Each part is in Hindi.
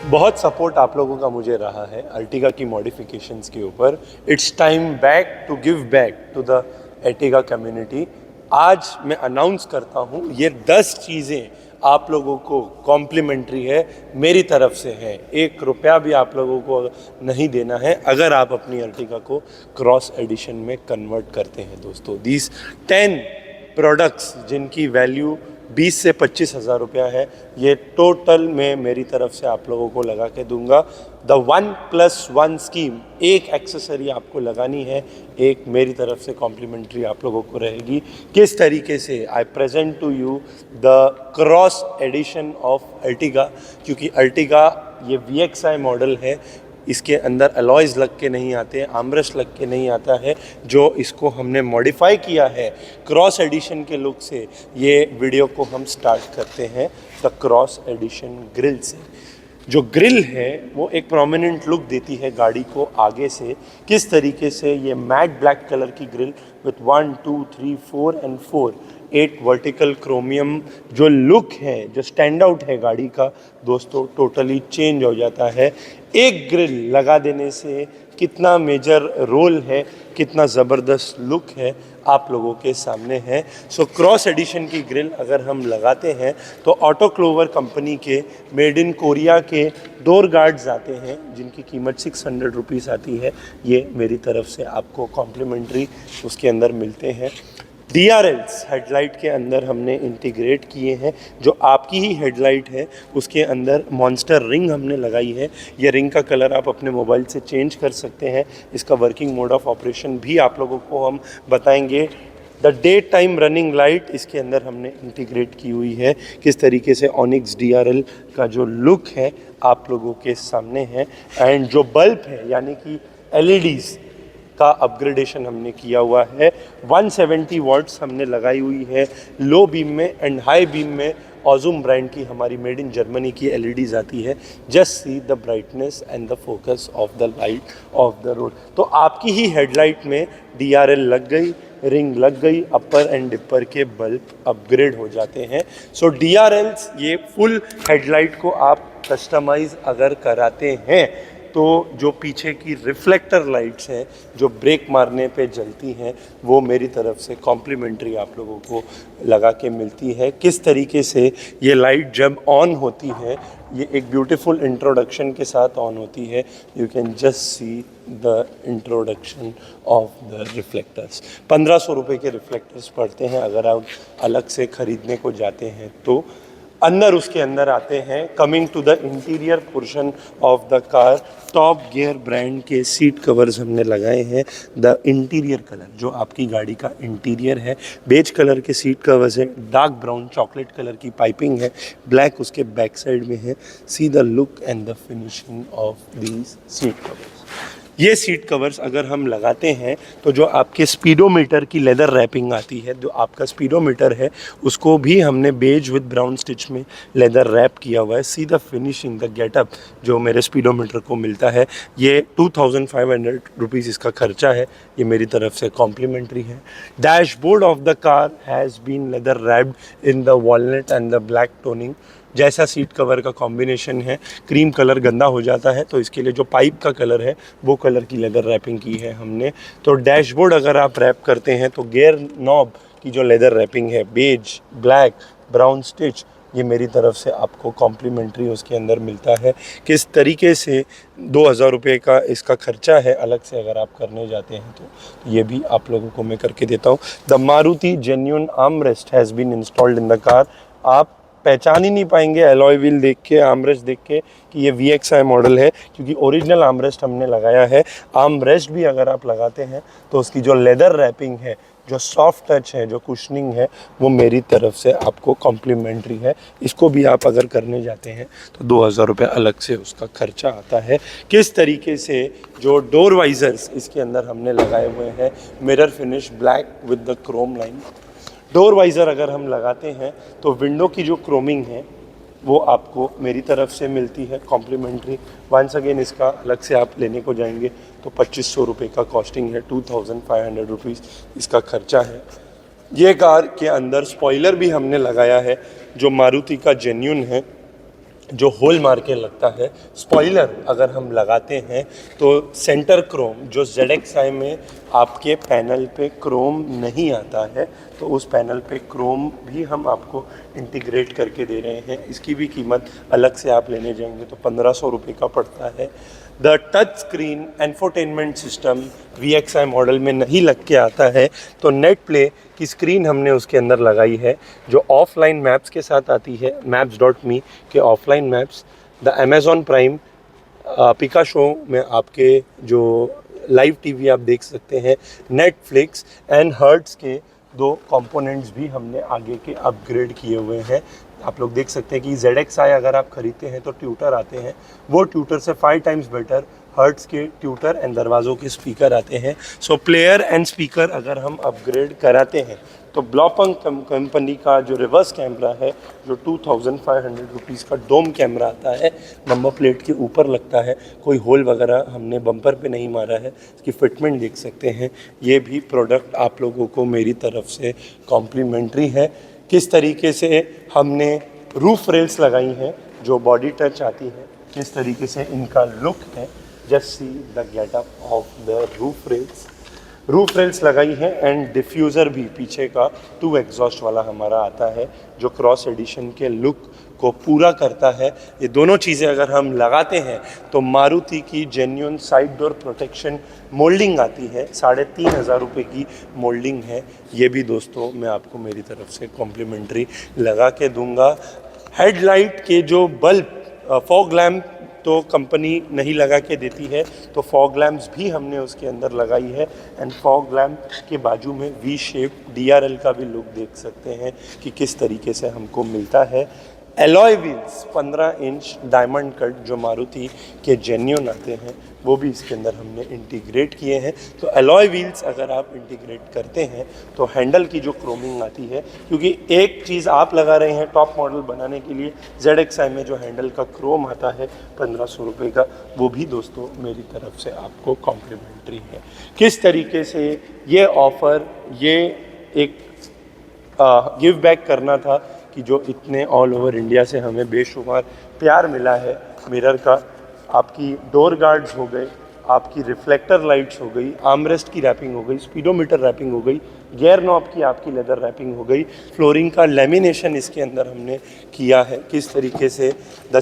बहुत सपोर्ट आप लोगों का मुझे रहा है अर्टिगा की मॉडिफिकेशंस के ऊपर। It's time back to give back to the Ertiga community. आज मैं अनाउंस करता हूँ ये 10 चीज़ें आप लोगों को कॉम्प्लीमेंट्री है, मेरी तरफ से है। 1 रुपया भी आप लोगों को नहीं देना है अगर आप अपनी अर्टिगा को क्रॉस एडिशन में कन्वर्ट करते हैं। दोस्तों, दीज 10 प्रोडक्ट्स जिनकी वैल्यू 20 से 25 हज़ार रुपया है, ये टोटल मैं मेरी तरफ से आप लोगों को लगा के दूंगा। द 1+1 स्कीम, एक एक्सेसरी आपको लगानी है, एक मेरी तरफ से कॉम्प्लीमेंट्री आप लोगों को रहेगी। किस तरीके से I present to you the cross edition of Ertiga, क्योंकि अर्टिगा ये VXI मॉडल है, इसके अंदर अलॉयज़ लग के नहीं आते, आर्मरेस्ट लग के नहीं आता है। जो इसको हमने मॉडिफाई किया है क्रॉस एडिशन के लुक से, ये वीडियो को हम स्टार्ट करते हैं द क्रॉस एडिशन ग्रिल से। जो ग्रिल है वो एक प्रोमिनेंट लुक देती है गाड़ी को आगे से। किस तरीके से ये मैट ब्लैक कलर की grill with 1 2 3 4 and 4 8 vertical chromium, जो लुक है, जो स्टैंड आउट है गाड़ी का, दोस्तों टोटली चेंज हो जाता है। एक ग्रिल लगा देने से कितना मेजर रोल है, कितना ज़बरदस्त लुक है, आप लोगों के सामने है। सो क्रॉस एडिशन की ग्रिल अगर हम लगाते हैं तो ऑटो क्लोवर कंपनी के मेड इन कोरिया के डोर गार्ड्स आते हैं जिनकी कीमत 600 रुपीज़ आती है। ये मेरी तरफ से आपको कॉम्प्लीमेंट्री उसके अंदर मिलते हैं। DRLs हेडलाइट के अंदर हमने इंटीग्रेट किए हैं। जो आपकी ही हेडलाइट है उसके अंदर मॉन्स्टर रिंग हमने लगाई है। ये रिंग का कलर आप अपने मोबाइल से चेंज कर सकते हैं। इसका वर्किंग मोड ऑफ ऑपरेशन भी आप लोगों को हम बताएंगे। The day time running light इसके अंदर हमने इंटीग्रेट की हुई है। किस तरीके से ऑनिक्स DRL का जो लुक है आप लोगों के सामने है। एंड जो बल्ब है यानी कि LEDs का अपग्रेडेशन हमने किया हुआ है। 170 वॉट्स हमने लगाई हुई है लो बीम में, एंड हाई बीम में ऑजूम ब्रांड की हमारी मेड इन जर्मनी की LEDs आती है। Just see the brightness and the focus of the light of the road. तो आपकी ही हेडलाइट में DRL लग गई, रिंग लग गई, अपर एंड डिपर के बल्ब अपग्रेड हो जाते हैं। सो DRLs ये फुल हेडलाइट को आप कस्टमाइज अगर कराते हैं तो जो पीछे की रिफ्लेक्टर लाइट्स हैं जो ब्रेक मारने पे जलती हैं, वो मेरी तरफ से कॉम्प्लीमेंट्री आप लोगों को लगा के मिलती है। किस तरीके से ये लाइट जब ऑन होती है, ये एक ब्यूटीफुल इंट्रोडक्शन के साथ ऑन होती है। You can just see the introduction of the reflectors. 1500 रुपये के रिफ्लेक्टर्स पड़ते हैं अगर आप अलग से ख़रीदने को जाते हैं तो। अंदर उसके अंदर आते हैं, coming to the interior portion of the car, top gear brand के सीट कवर्स हमने लगाए हैं। द इंटीरियर कलर जो आपकी गाड़ी का इंटीरियर है, बेज कलर के सीट कवर्स हैं, डार्क ब्राउन चॉकलेट कलर की पाइपिंग है, ब्लैक उसके बैक साइड में है। See the look and the finishing of these seat covers. ये सीट कवर्स अगर हम लगाते हैं तो जो आपके स्पीडोमीटर की लेदर रैपिंग आती है, जो आपका स्पीडोमीटर है उसको भी हमने बेज विद ब्राउन स्टिच में लेदर रैप किया हुआ है। See the finishing, the getup जो मेरे स्पीडोमीटर को मिलता है, ये 2500 रुपीज़ इसका खर्चा है, ये मेरी तरफ से कॉम्प्लीमेंट्री है। Dashboard of the car has been leather wrapped in the walnut and the black toning. जैसा सीट कवर का कॉम्बिनेशन है, क्रीम कलर गंदा हो जाता है तो इसके लिए जो पाइप का कलर है वो कलर की लेदर रैपिंग की है हमने। तो डैशबोर्ड अगर आप रैप करते हैं तो गियर नॉब की जो लेदर रैपिंग है, बेज, ब्लैक, ब्राउन स्टिच, ये मेरी तरफ से आपको कॉम्प्लीमेंट्री उसके अंदर मिलता है। किस तरीके से 2000 रुपये का इसका खर्चा है अलग से अगर आप करने जाते हैं तो ये भी आप लोगों को मैं करके देता हूँ। The Maruti genuine armrest has been installed in the car. आप पहचान ही नहीं पाएंगे एलॉय व्हील देख के, आर्मरेस्ट देख के कि ये VXI मॉडल है, क्योंकि ओरिजिनल आर्मरेस्ट हमने लगाया है। आर्मरेस्ट भी अगर आप लगाते हैं तो उसकी जो लेदर रैपिंग है, जो सॉफ्ट टच है, जो कुशनिंग है, वो मेरी तरफ से आपको कॉम्प्लीमेंट्री है। इसको भी आप अगर करने जाते हैं तो 2000 रुपये अलग से उसका खर्चा आता है। किस तरीके से जो डोर वाइजर्स इसके अंदर हमने लगाए हुए हैं, mirror finish black with the Chrome line. Door visor अगर हम लगाते हैं तो विंडो की जो क्रोमिंग है वो आपको मेरी तरफ से मिलती है कॉम्प्लीमेंट्री। वंस अगेन इसका अलग से आप लेने को जाएंगे तो 2500 रुपये का कॉस्टिंग है, 2500 रुपीज़ इसका खर्चा है। ये कार के अंदर स्पॉइलर भी हमने लगाया है जो मारुति का जेन्युइन है। जो होल मार के लगता है। स्पॉइलर अगर हम लगाते हैं तो सेंटर क्रोम जो ZXi में आपके पैनल पे क्रोम नहीं आता है, तो उस पैनल पे क्रोम भी हम आपको इंटीग्रेट करके दे रहे हैं। इसकी भी कीमत अलग से आप लेने जाएंगे तो 1500 रुपये का पड़ता है। The touch screen infotainment system VXi model में नहीं लग के आता है, तो नेट प्ले की स्क्रीन हमने उसके अंदर लगाई है जो ऑफलाइन मैप्स के साथ आती है। maps.me के offline maps, the Amazon Prime पिकाशो में आपके जो लाइव टीवी आप देख सकते हैं, नेटफ्लिक्स एंड हर्ट्स के 2 कंपोनेंट्स भी हमने आगे के अपग्रेड किए हुए हैं। आप लोग देख सकते हैं कि ZXi अगर आप खरीदते हैं तो ट्यूटर आते हैं, वो ट्यूटर से 5 टाइम्स बेटर हर्ट्स के ट्यूटर एंड दरवाज़ों के स्पीकर आते हैं। सो प्लेयर एंड स्पीकर अगर हम अपग्रेड कराते हैं तो ब्लॉपंग कंपनी का जो रिवर्स कैमरा है, जो 2500 रुपीज़ का डोम कैमरा आता है, नंबर प्लेट के ऊपर लगता है, कोई होल वगैरह हमने बम्पर पे नहीं मारा है, इसकी फिटमेंट देख सकते हैं। ये भी प्रोडक्ट आप लोगों को मेरी तरफ से कॉम्प्लीमेंट्री है। किस तरीके से हमने रूफ रेल्स लगाई हैं जो बॉडी टच आती है, किस तरीके से इनका लुक है। Just see the getup of the roof rails लगाई है एंड डिफ्यूज़र भी पीछे का 2 एग्जॉस्ट वाला हमारा आता है जो क्रॉस एडिशन के लुक को पूरा करता है। ये दोनों चीज़ें अगर हम लगाते हैं तो मारुति की genuine side door protection moulding आती है, 3500 रुपये की मोल्डिंग है। ये भी दोस्तों मैं आपको मेरी तरफ से कॉम्प्लीमेंट्री लगा के दूंगा। हेडलाइट के जो बल्ब फॉग लैम्प तो कंपनी नहीं लगा के देती है, तो फॉग लैम्प्स भी हमने उसके अंदर लगाई है एंड फॉग लैम्प के बाजू में V शेप DRL का भी लुक देख सकते हैं कि किस तरीके से हमको मिलता है। Alloy wheels 15 inch diamond cut जो मारुति के जेन्युइन आते हैं वो भी इसके अंदर हमने इंटीग्रेट किए हैं। तो एलॉय व्हील्स अगर आप इंटीग्रेट करते हैं तो हैंडल की जो क्रोमिंग आती है, क्योंकि एक चीज़ आप लगा रहे हैं टॉप मॉडल बनाने के लिए, ZXi में जो हैंडल का क्रोम आता है 1500 रुपये का, वो भी दोस्तों मेरी तरफ से आपको कॉम्प्लीमेंट्री है। किस तरीके से ये ऑफ़र, ये एक गिव बैक करना था कि जो इतने ऑल ओवर इंडिया से हमें बेशुमार प्यार मिला है मिरर का। आपकी डोर गार्ड्स हो गए, आपकी रिफ्लेक्टर लाइट्स हो गई, आर्मरेस्ट की रैपिंग हो गई, स्पीडोमीटर रैपिंग हो गई, गियर नॉब की आपकी लेदर रैपिंग हो गई, फ्लोरिंग का लेमिनेशन इसके अंदर हमने किया है। किस तरीके से the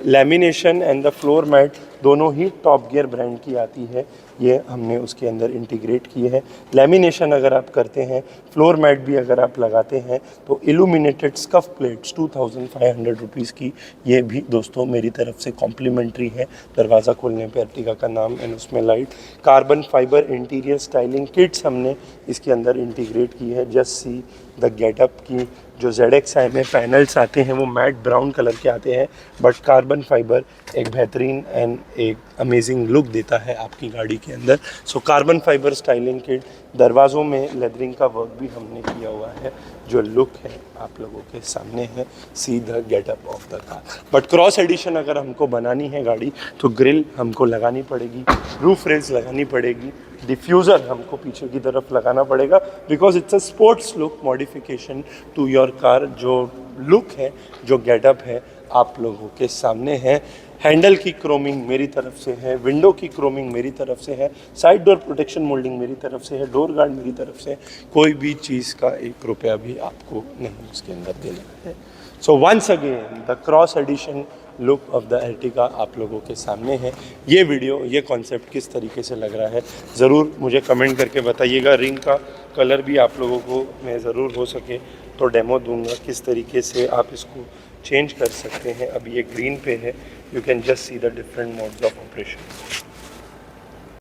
lamination and the floor mat दोनों ही टॉप गियर ब्रांड की आती है, ये हमने उसके अंदर इंटीग्रेट किए हैं। लेमिनेशन अगर आप करते हैं, फ्लोर मैट भी अगर आप लगाते हैं तो इल्यूमिनेटेड स्कफ प्लेट्स 2500 रुपीज़ की, ये भी दोस्तों मेरी तरफ से कॉम्प्लीमेंट्री है। दरवाज़ा खोलने पे अर्टिगा का नाम एंड उसमें light. Carbon fibre interior styling kits हमने इसके अंदर इंटीग्रेट की है। जस्ट सी द गेटअप की जो ZXi में पैनल्स आते हैं वो मैट ब्राउन कलर के आते हैं, बट कार्बन फाइबर एक बेहतरीन एंड एक अमेजिंग लुक देता है आपकी गाड़ी के अंदर। So carbon fibre styling kit, दरवाज़ों में लेदरिंग का वर्क भी हमने किया हुआ है। जो लुक है आप लोगों के सामने है, see the getup of the car. But cross edition अगर हमको बनानी है गाड़ी तो ग्रिल हमको लगानी पड़ेगी, रूफ रेल्स लगानी पड़ेगी, डिफ्यूज़र हमको पीछे की तरफ लगाना पड़ेगा, because it's a sports look modification to your car. जो लुक है, जो गेटअप है आप लोगों के सामने है। हैंडल की क्रोमिंग मेरी तरफ से है, विंडो की क्रोमिंग मेरी तरफ से है, साइड डोर प्रोटेक्शन मोल्डिंग मेरी तरफ से है, डोर गार्ड मेरी तरफ से है। कोई भी चीज़ का 1 रुपया भी आपको नहीं उसके अंदर देना है। So once again the cross edition look of the Ertiga आप लोगों के सामने है। ये वीडियो, ये कॉन्सेप्ट किस तरीके से लग रहा है ज़रूर मुझे कमेंट करके बताइएगा। रिंग का कलर भी आप लोगों को मैं ज़रूर हो सके तो डेमो दूंगा किस तरीके से आप इसको चेंज कर सकते हैं। अभी ये ग्रीन पे है, you can just see the different modes of operation.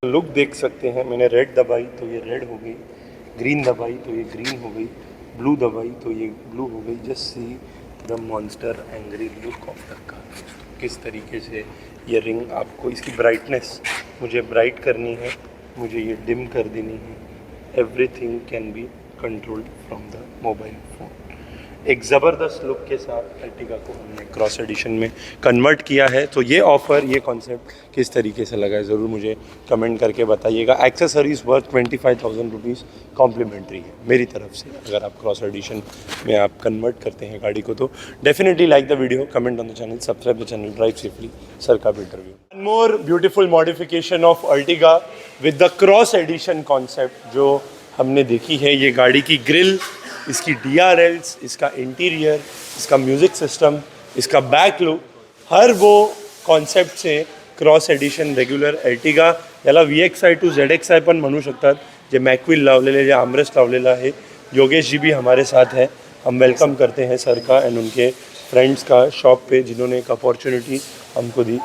Look देख सकते हैं, मैंने रेड दबाई तो ये रेड हो गई, ग्रीन दबाई तो ये ग्रीन हो गई, ब्लू दबाई तो ये ब्लू हो गई। Just see the monster angry look of the car. किस तरीके से ये रिंग आपको, इसकी ब्राइटनेस मुझे ब्राइट करनी है, मुझे ये डिम कर देनी है। Everything can be controlled from the mobile phone. एक ज़बरदस्त लुक के साथ अर्टिगा को हमने क्रॉस एडिशन में कन्वर्ट किया है। तो ये ऑफ़र, ये कॉन्सेप्ट किस तरीके से लगा है ज़रूर मुझे कमेंट करके बताइएगा। एक्सेसरीज वर्थ 25,000 रुपीज़ कॉम्प्लीमेंट्री है मेरी तरफ से, अगर आप क्रॉस एडिशन में आप कन्वर्ट करते हैं गाड़ी को। तो definitely like the video, comment on the channel, subscribe the channel, drive safely, sir का interview. One more beautiful modification of Ertiga with the cross edition concept जो हमने देखी है। ये गाड़ी की ग्रिल, इसकी DRLs, इसका इंटीरियर, इसका म्यूज़िक सिस्टम, इसका बैक लुक, हर वो कॉन्सेप्ट से क्रॉस एडिशन रेग्युलर अर्टिगा याला VXi टू ZXi पण म्हणू शकतात, जे मॅकविल लावलेले, जे आमरेस्ट लावलेला आहे। योगेश जी भी हमारे साथ हैं, हम वेलकम करते हैं सर का एंड उनके फ्रेंड्स का शॉप पे, जिन्होंने एक अपॉर्च्युनिटी हमको दी।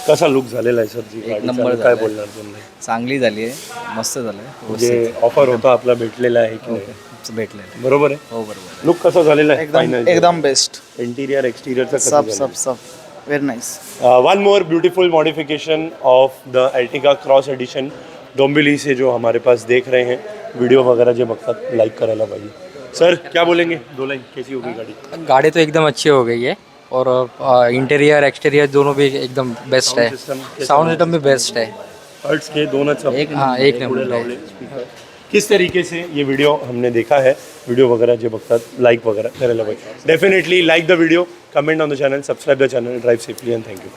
कसा लुक झालेला आहे सर जी गाडीचा, काय बोलणार तुम्ही? चांगली झाली आहे, मस्त झालं आहे, जे ऑफर होता आपला भेटलेला आहे की नाही? भेटले बरोबर आहे, हो बरोबर लुक कसा झालेला आहे? एकदम बेस्ट, इंटीरियर एक्सटीरियर सब very nice. One more beautiful modification of the Ertiga cross edition Dombivli से जो हमारे पास देख रहे हैं, वीडियो वगैरह जो बखत लाइक करायला पाहिजे। सर क्या बोलेंगे, 2 लाइन कैसी होगी गाड़ी? गाड़ी तो एकदम अच्छी हो गई है और इंटीरियर एक्सटीरियर दोनों भी एकदम बेस्ट है। साउंड सिस्टम भी बेस्ट है, हर्ट्स के दोनों सब एक नंबर है। किस तरीके से ये वीडियो हमने देखा है, वीडियो वगैरह जो बखतात लाइक वगैरह करायला पाहिजे। Definitely like the video, comment on the channel, subscribe the channel, drive safely and thank you.